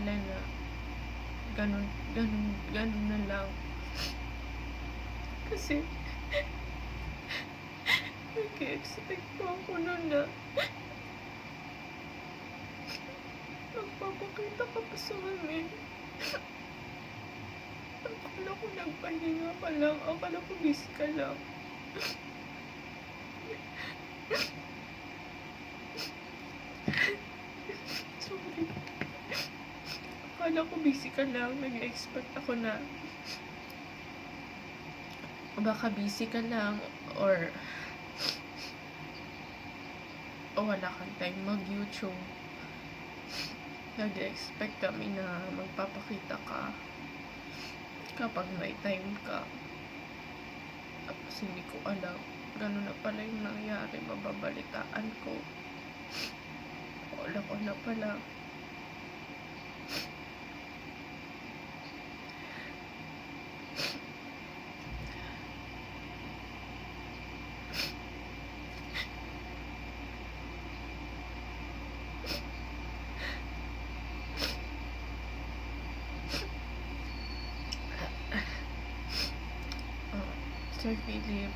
nila na ganun, ganun na lang. Kasi, nag-expect pa ako nun na magpapakita ka pa sa amin. Akala ko nagpahinga ka lang, akala ko busy ka lang. Sorry. Akala ko busy ka lang, nag-expect ako na baka busy ka lang or wala kang time mag-YouTube. Nag-expect kami na magpapakita ka kapag may time ka. Tapos hindi ko alam, gano'n na pala yung nangyari, mababalitaan ko. Wala ko na pala. Sir Philip,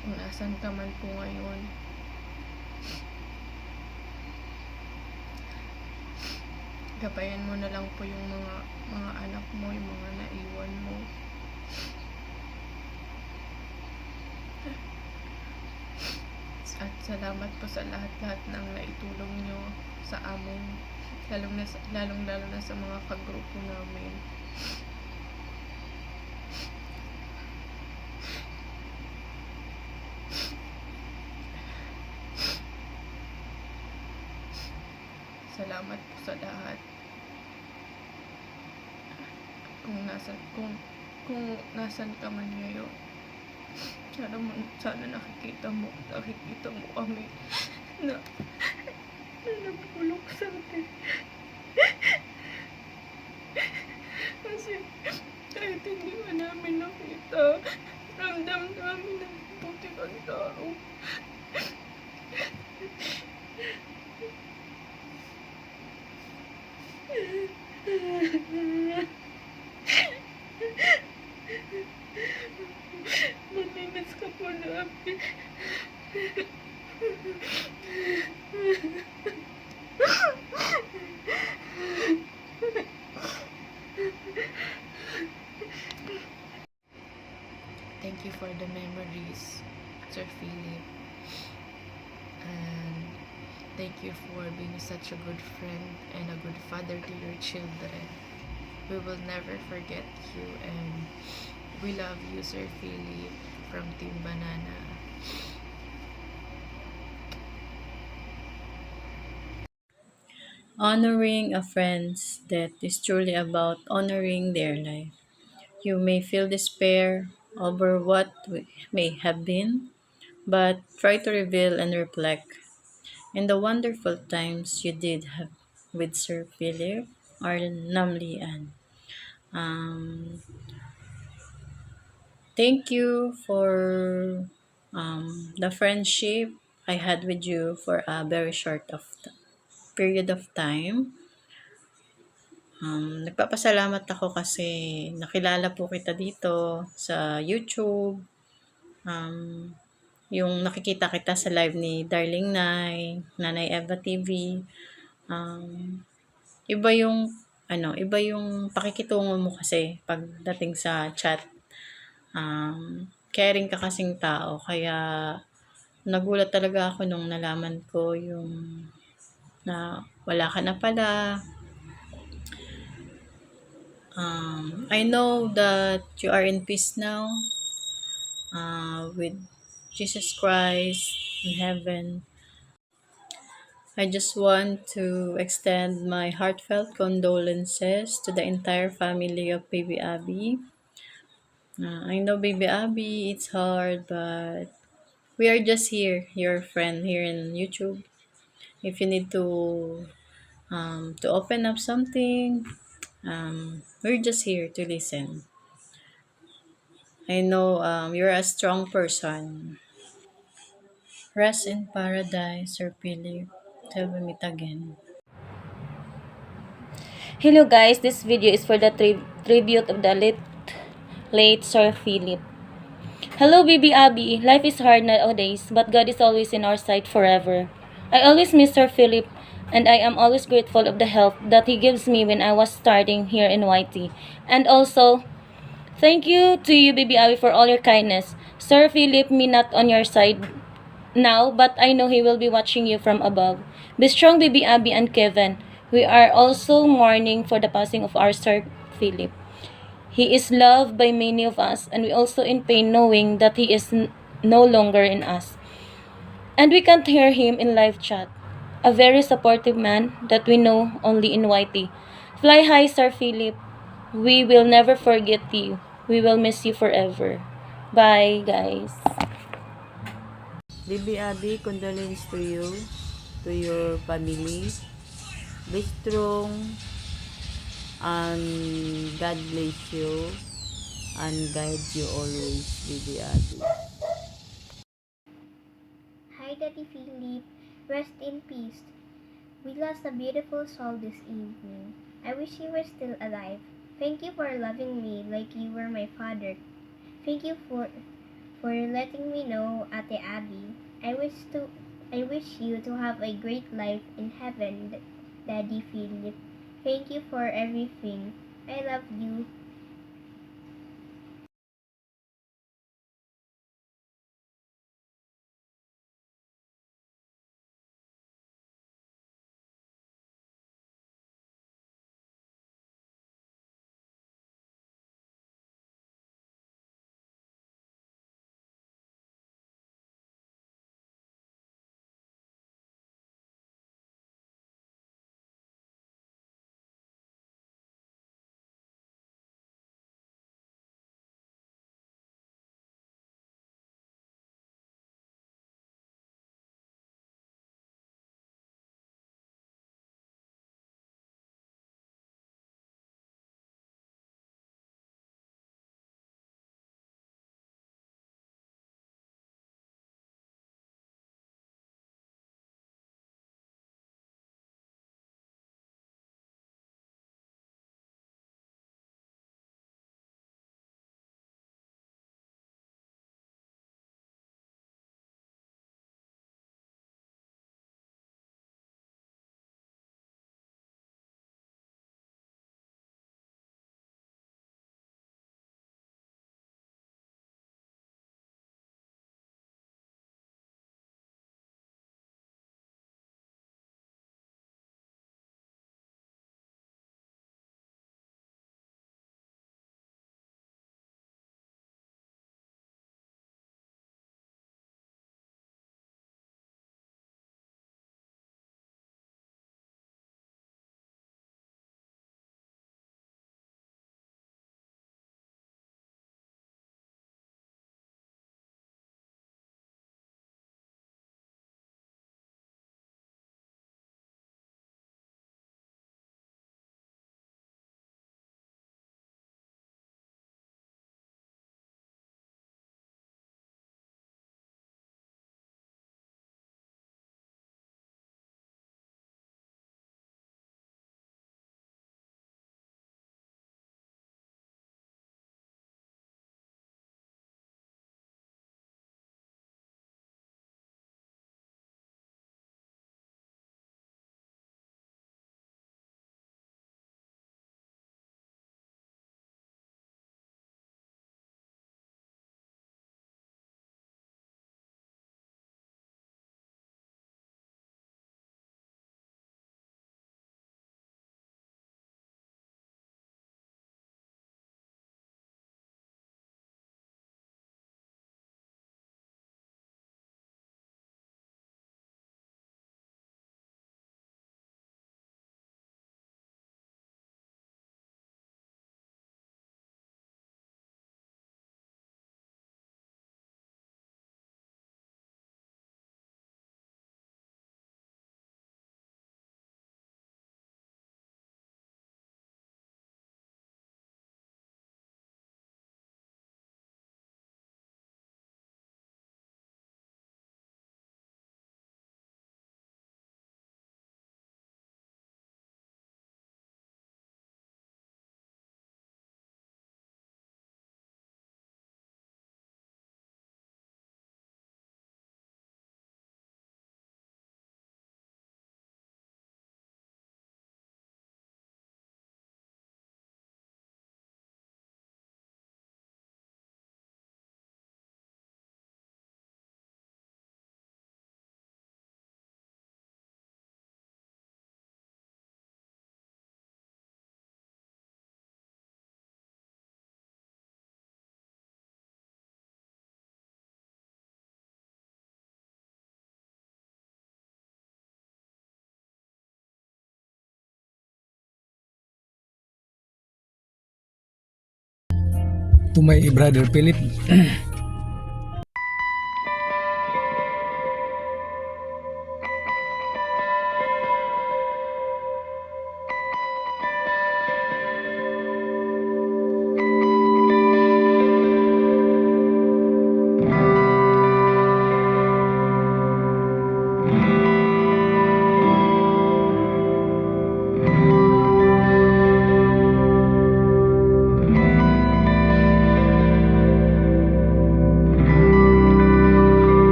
kung nasan ka man po ngayon, gabayan mo na lang po yung mga anak mo, yung mga naiwan mo. At salamat po sa lahat-lahat ng naitulong nyo sa amin, lalong-lalo na sa mga kagrupo namin. Salamat po sa lahat. Kung nasan ka man ngayon, sana nakikita mo kami na nagpulok sa atin. Kasi kahit hindi ka namin nakita, ramdam namin na puti kang tao. Mamimiss ka po namin. Thank you for the memories, Sir Philip. And thank you for being such a good friend and a good father to your children. We will never forget you, and we love you, Sir Philip, from Team Banana. Honoring a friend's death is truly about honoring their life. You may feel despair over what may have been, but try to reveal and reflect in the wonderful times you did have with Sir Philip or Namli Ann. Um, Thank you for the friendship I had with you for a very short of period of time. Nagpapasalamat ako kasi nakilala po kita dito sa YouTube. Um, yung nakikita kita sa live ni Darling Nay, Nanay Eva TV. Um, iba yung pakikitungo mo kasi pagdating sa chat. Caring ka kasing tao, kaya nagulat talaga ako nung nalaman ko yung na wala ka na pala. I know that you are in peace now with Jesus Christ in heaven. I just want to extend my heartfelt condolences to the entire family of Baby Abby. I know, Baby Abby, it's hard, but we are just here, your friend here in YouTube. If you need to open up something, we're just here to listen. I know you're a strong person. Rest in paradise, Sir Philip, till we meet again. Hello guys, this video is for the tribute of the late Sir Philip. Hello baby Abby, life is hard nowadays, but God is always in our side forever. I always miss Sir Philip, and I am always grateful of the help that he gives me when I was starting here in YT. And also, thank you to you baby Abby for all your kindness. Sir Philip, me not on your side now, but I know he will be watching you from above. Be strong, baby Abby and Kevin. We are also mourning for the passing of our Sir Philip. He is loved by many of us, and we also in pain knowing that he is no longer in us. And we can't hear him in live chat. A very supportive man that we know only in YT. Fly high, Sir Philip. We will never forget you. We will miss you forever. Bye, guys. Baby Abby, condolence to you, to your family. Be strong and God bless you and guide you always, Baby Abby. Hi, Daddy Philip. Rest in peace. We lost a beautiful soul this evening. I wish you were still alive. Thank you for loving me like you were my father. Thank you for letting me know, Ate Abby. I wish you to have a great life in heaven, Daddy Philip. Thank you for everything. I love you. to my brother Philip.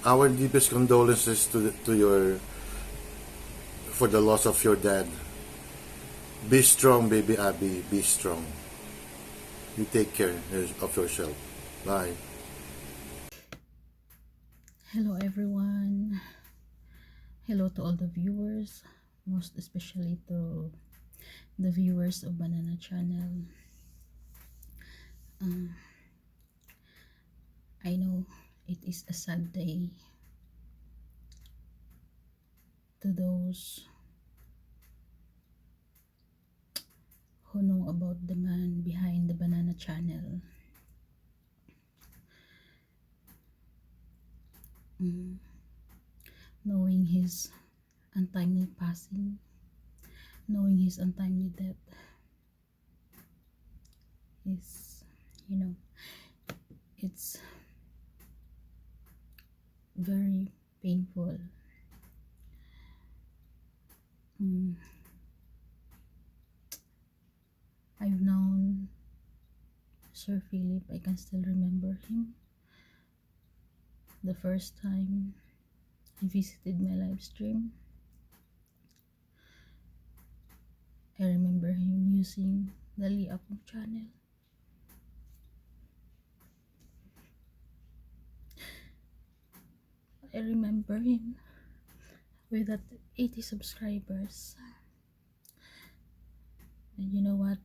Our deepest condolences to your for the loss of your dad. Be strong, baby Abby. Be strong. You take care of yourself. Bye. Hello everyone. Hello to all the viewers, most especially to the viewers of Banana Channel. I know it is a sad day to those who know about the man behind the Banana Channel. Knowing his untimely passing, knowing his untimely death is, it's very painful. I've known Sir Philip. I can still remember him. The first time he visited my live stream, I remember him using the Liapong channel. I remember him with that 80 subscribers. And you know what?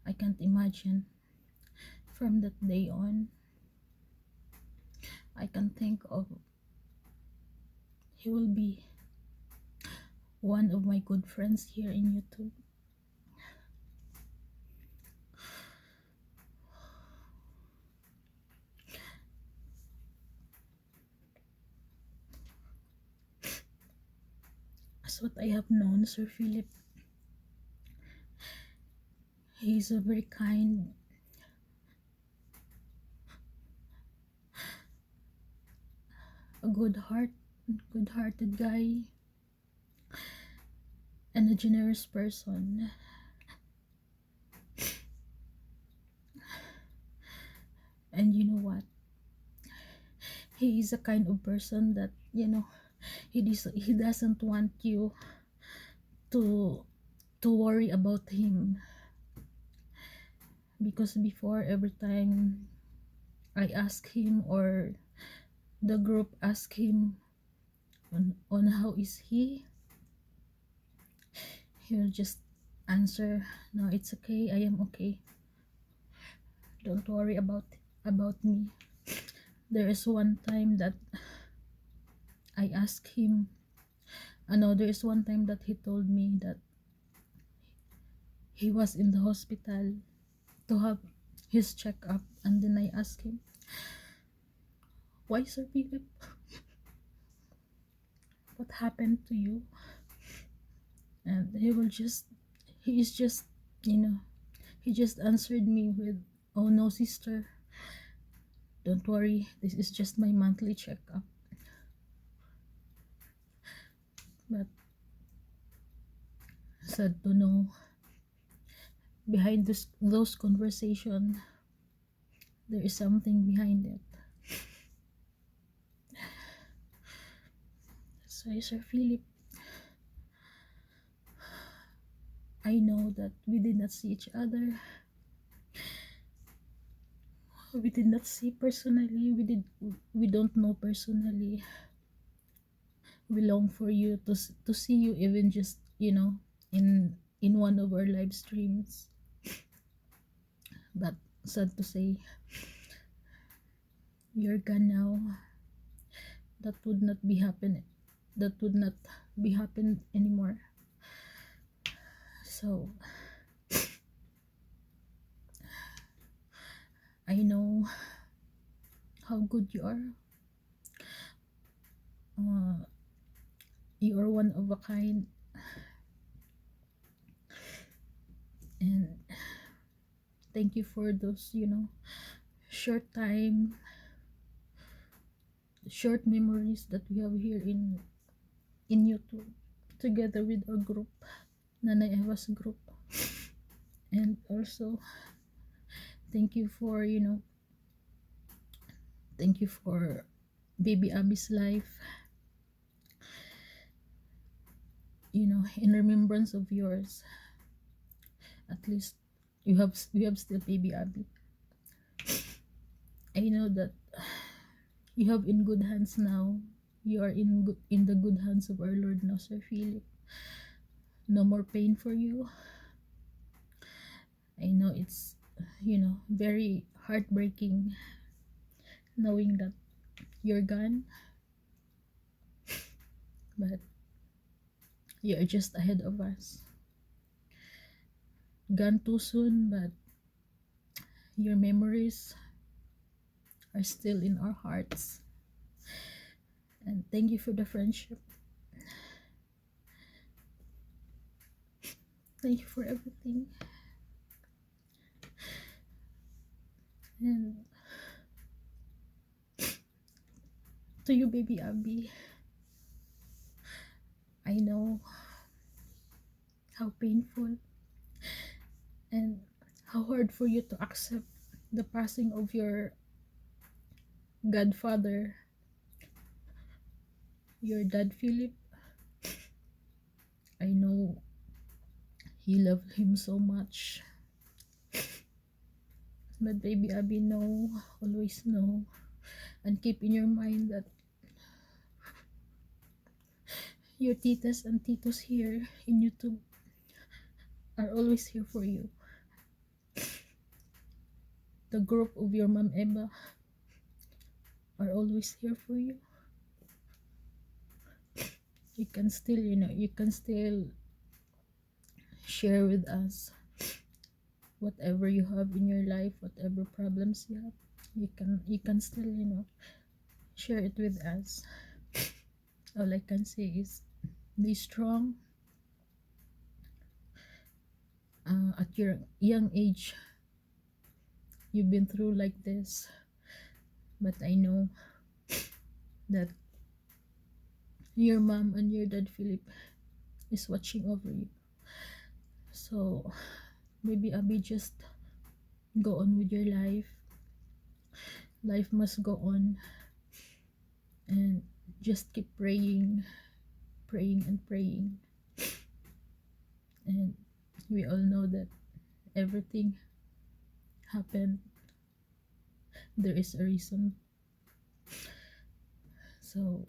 I can't imagine from that day on. I can think of he will be one of my good friends here in YouTube. As what I have known Sir Philip, he is a very kind, a good-hearted guy, and a generous person. And you know what? He is a kind of person that, he doesn't want you to worry about him. Because before, every time I ask him or the group ask him on how is he, he'll just answer, "No, it's okay, I am okay. Don't worry about me." There is one time that I asked him, there is one time that he told me that he was in the hospital to have his checkup, and then I asked him, "Why, Sir Philip? What happened to you?" And he just answered me with, "Oh no, sister, Don't worry, this is just my monthly checkup. But sad to know, behind those conversation, there is something behind it. So, Sir Philip, I know that we did not see each other. We did not see personally. We don't know personally. We long for you to see you, even just in one of our live streams. But sad to say, you're gone now. That would not be happen. That would not be happen anymore. So I know how good you are. You are one of a kind, and thank you for those short time, short memories that we have here in YouTube, together with our group, Nanay Eva's group. And also thank you for baby Abby's life, in remembrance of yours. At least we have still baby Abby. I know that you have in good hands now. You are in the good hands of our Lord now, Sir Philip. No more pain for you. I know it's very heartbreaking knowing that you're gone, but you're just ahead of us. Gone too soon, but your memories are still in our hearts. And thank you for the friendship. Thank you for everything. And to you, baby Abby, I know how painful and how hard for you to accept the passing of your godfather, your dad Philip. I know you love him so much, but baby Abby, know, always know, and keep in your mind that your titas and titos here in YouTube are always here for you. The group of your mom Eva are always here for you. You can still share with us whatever you have in your life, whatever problems you have. You can still share it with us. All I can say is be strong. At your young age, you've been through like this, but I know that your mom and your dad Philip is watching over you. So maybe Abby, just go on with your life. Life must go on, and just keep praying and praying. And we all know that everything happened, there is a reason. So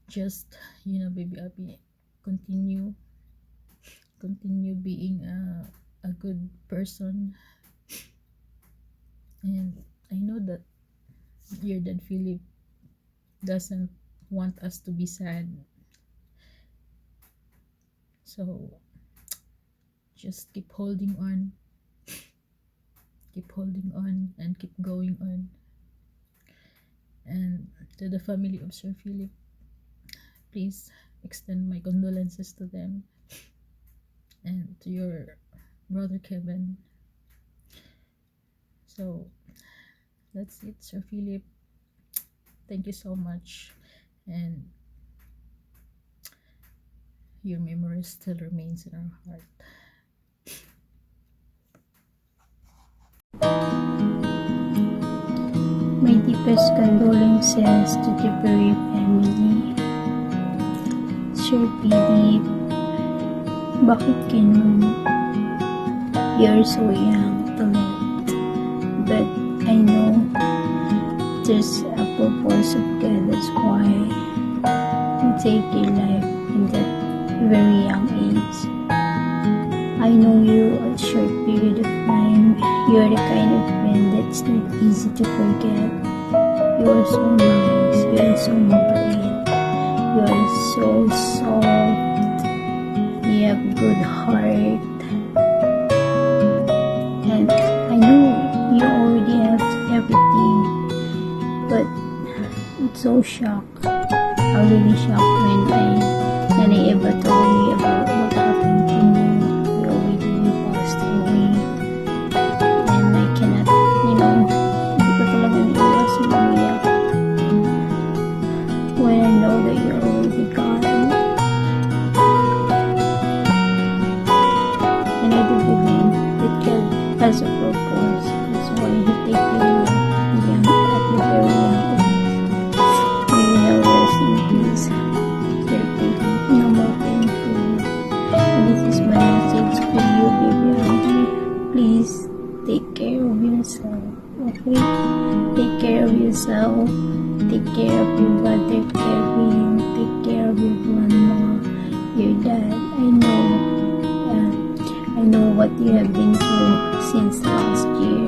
just baby Abby, continue being a good person. And I know that your dad Philip doesn't want us to be sad, so just keep holding on and keep going on. And to the family of Sir Philip, please extend my condolences to them, and to your brother Kevin. So that's it, Sir Philip. Thank you so much, and your memory still remains in our heart. My deepest condolences to the Berry family. Sir Philip, bakit ganun? You're so young to let, but I know there's a purpose of God. That's why you take your life in that very young age. I know you a short period of time. You are the kind of friend that's not easy to forget. You are so nice. You are so mabait. You are so soft. You have good heart. And I know you already have everything, but it's so shocked. I'm really shocked when I ever told me about what happened to me. You already passed away, and I cannot, hindi ko talaga naiwasan umiyak when I know that you're already gone. And I do believe that God has a purpose. That's why He takes you young at the very young age. May you now rest in peace. Sir Philip, no more pain for you. And this is my message for you, baby Angie. Please take care of yourself, okay? Take care of yourself. Take care of your brother Kevin. Take care of your grandma, your dad. I know what you have been through since last year.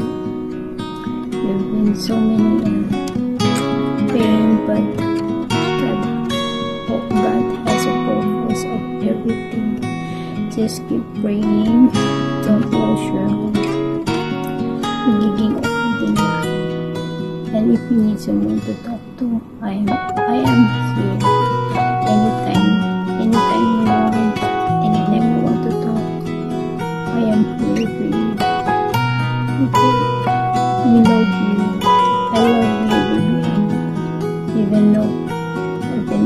There have been so many pain, but God has a purpose of everything. Just keep praying. Don't lose your hope. Magiging okay din lahat. And if you need someone to talk to, I am here. Anytime you want, anytime you want to talk, I am here for you. Okay? We love you. I love you, baby.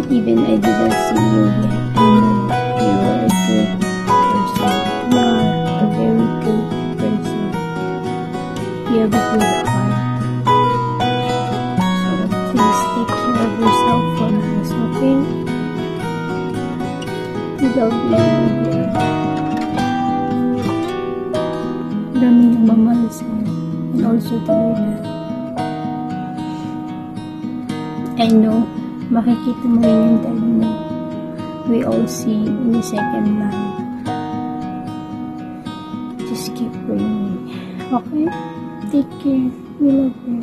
Even I didn't see you yet, I know you are a good person. You are a very good person. You have a good heart. So please take care of yourself for us, okay? We love you, baby. Maraming nagmamahal sa'yo, and also to your dad. I know, makikita mo rin yung dad mo. We all see in the second life. Just keep praying. Okay? Take care. We love you.